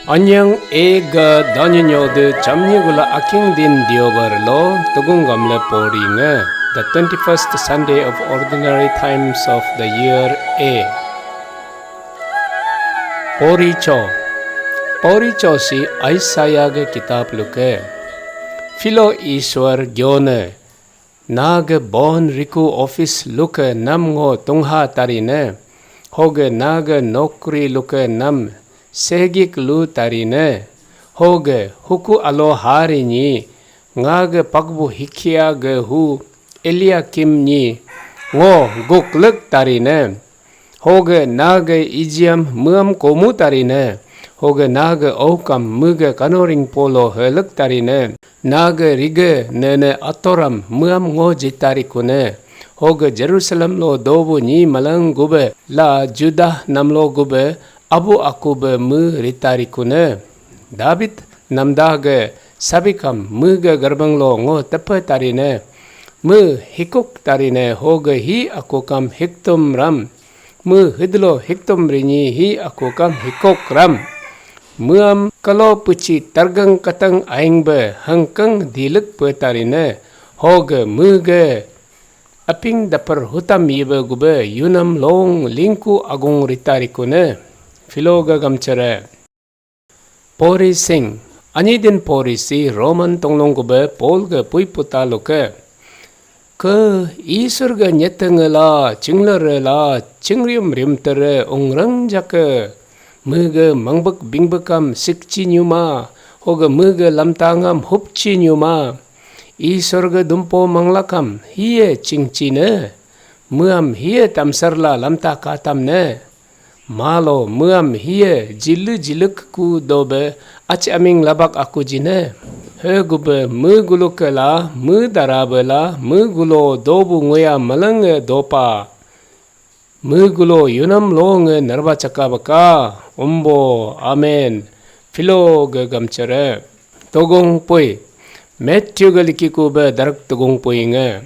Anyang ega danyanyodu jamnyagula aking din diobarlo tugungamle poringa the 21st Sunday of Ordinary Times of the Year A. पौरीचो सी आइसाया के किताब लुके फिलो ईश्वर ग्योने नाग बोन रिकु ऑफिस लुके नम गो तुंहा तारीने होगे नाग नौकरी लुके नम सेगिक लु तारीने होगे हुकु अलो हारिनी ngaग पगबु हिखिया गे हु एलिया किमनी ngो गुकलक तारीने होगे नाग इजियम मुम कोमु तारीने होगे नाग औकम मुगे कनोरिंग पोलो हलक तारीने नाग रिगे नेने अतोरम मुम ngो जितारी कुने होगे जेरूसलम लो दोबु नी मलंग गुबे ला जुदा नमलो गुबे अबु अकुबे मु रितारी कुने दाबित नमदागे सबिकम मुगे गर्बंग लो ngो तप तारीने मु हिकुक तारीने होगे ही अकुकम हिक्तुम रम मु हिदलो हिक्तुम रिनी ही अकुकम हिकोक रम मुम कलो पुची तरगंग कतंग आइंगबे हंकंग दिलक पतारीने होगे मुगे अपिंग दपर हुतम यबे गुबे युनम लोंग लिंकु अगुंग रितारिकुने फिलोग गमचरे पोरी सिंह अनिदिन पोरी सी रोमन तोंगलोंग गुबे पोलगे पुइपुता लोके 그 이설가 녀땅을라 징러를라 징리움 림터레 옹랑자크 무그 망벅 빙벅감 식치뉴마 호그 무그 람땅함 흡치뉴마 이설가 dumpo 망락함 히에 징치네 무암 히에 땀설라 람타 카탐네 마로 무암 히에 질르 질르크 쿠도베 아치아밍 라박 아쿠지네 헤구베 무글로켈라 무다라벨라 무글로 도부응야 말랑에 도파 무글로 유남롱에 너바차카바카 옴보 아멘 필로게 감처레 도공포이 매튜글리키쿠베 다락 도공포잉에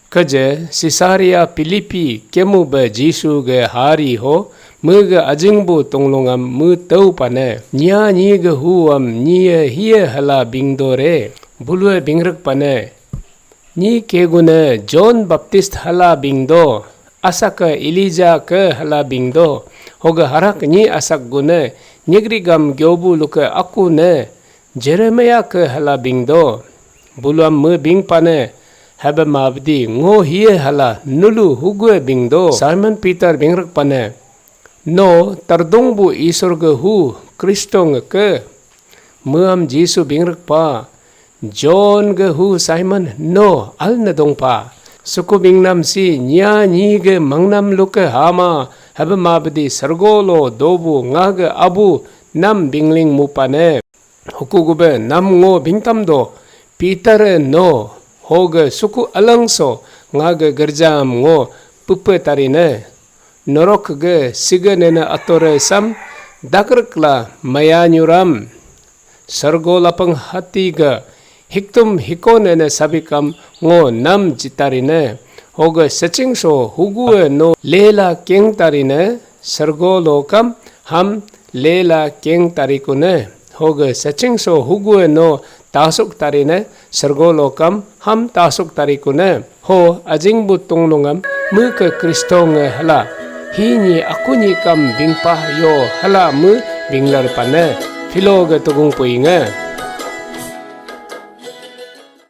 그제 시사리아 필리피 케무베 지수게 하리호 무가 아징부 동롱암 무떠우파네 니아니게 후암 니에 히에 할라 빙도레 불루에 빙럭파네 니 케구네 존 밥티스트 할라 빙도 아사카 일리자 그 할라 빙도 호가 하락 니 아삭구네 니그리감 교부 루케 아쿠네 제레메야 그 할라 빙도 불루암 무 빙파네 하베 마브디 ngô hiye hala nulu hugwe bingdo Simon Peter bingrak pane no tardongbu isorga hu kristong ke muam jisu bingrak pa John ge hu Simon no al nadong pa suku bingnam si nya ni ge mangnam luke hama habe mabdi sargolo dobu ngage abu nam bingling mupane hukugube nam ngo bingtamdo Peter no होगे सुकु अलंगसो ngaगे गर्जाम ngो पुप्पे तारीने नरोक गे सिगने न अतोरे सम दाकरकला मयान्युराम सरगो लपंग हती ग हिक्तुम हिकोने न सबिकम ngो नम जितारीने होगे सचिंगसो हुगुए नो लेला केंग तारीने सरगो लोकम हम लेला केंग तारीकुने होगे सचिंगसो हुगुए नो तासुक तारीने सरगोलोकम हम तासुक तारीकुने हो अजिंगबु तोंगलोंगम मुक क्रिस्टोंग हला हिनी अकुनी कम बिंगपा यो हला मु बिंगलर पाने फिलोग तुगुंग पुइंगे